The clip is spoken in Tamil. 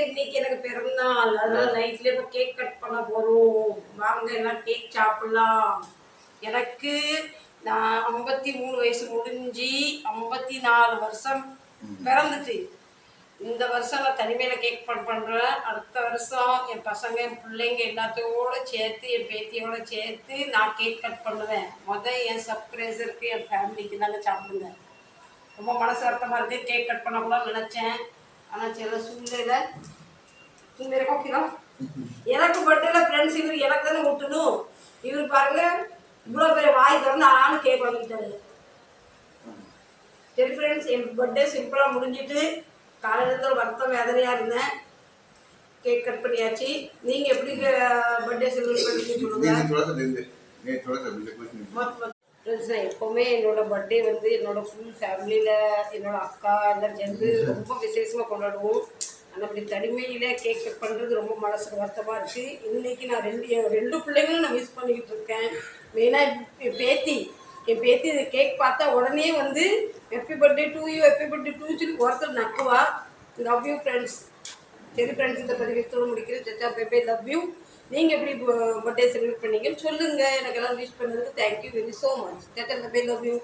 இன்னைக்கு எனக்கு பிறந்தநாள், அதனால நைட்ல இப்போ கேக் கட் பண்ண போறோம். வாங்க எல்லாம் கேக் சாப்பிடலாம். எனக்கு நான் 53 வயசு முடிஞ்சு 54 வருஷம் பிறந்துட்டு, இந்த வருஷம் நான் தனிமையில கேக் கட் பண்றேன். அடுத்த வருஷம் என் பசங்க என் பிள்ளைங்க எல்லாத்தையோட சேர்த்து என் பேத்தியோட சேர்த்து நான் கேக் கட் பண்ணுவேன். என் சர்ப்ரைஸருக்கு என் ஃபேமிலிக்கு தாங்க சாப்பிடுங்க. ரொம்ப மனசு வருத்தமாக இருக்குது. கேக் கட் பண்ணக்கூடாதுன்னு நினச்சேன். ஆனால் சில சூழ்நிலை ஓகேலாம். எனக்கு பர்த்டேல ஃப்ரெண்ட்ஸ் இவர் எனக்கு தானே விட்டணும். இவர் பாருங்க இவ்வளோ பெரிய வாய் திறந்து ஆனாலும் கேக் வாங்கிட்டாரு. சரி ஃப்ரெண்ட்ஸ், என் பர்த்டே சிம்பிளாக முடிஞ்சிட்டு காலையிலேருந்து ஒரு வருத்தம் வேதனையாக இருந்தேன். கேக் கட் பண்ணியாச்சு. நீங்கள் எப்படி பர்த்டே செலிப்ரேட் பண்ணி சொல்லுங்கள். ஃப்ரெண்ட்ஸ், நான் எப்போவுமே என்னோடய பர்த்டே வந்து என்னோடய ஃபுல் ஃபேமிலியில் என்னோடய அக்கா எல்லாம் சேர்ந்து ரொம்ப விசேஷமாக கொண்டாடுவோம். ஆனால் அப்படி தனிமையில் கேக் கட் பண்ணுறது ரொம்ப மனசுக்கு வருத்தமாக இருக்குது. இன்றைக்கி நான் ரெண்டு பிள்ளைங்களும் நான் மிஸ் பண்ணிக்கிட்டு இருக்கேன். மெயினாக என் பேத்தி கேக் பார்த்தா உடனே வந்து happy birthday to you, happy birthday to யூன்னு ஒருத்தர் நக்குவா. Love you friends. சரி ஃப்ரெண்ட்ஸ், இந்த பதிவு முடிக்கிறேன். சச்சா பேபே லவ் யூ. நீங்கள் எப்படி பர்த்டே செலிப்ரேட் பண்ணீங்கன்னு சொல்லுங்கள். எனக்கு எல்லாம் விஷ் பண்ணதுக்கு தேங்க்யூ வெரி ஸோ மச். சச்சா பேபே லவ் யூ.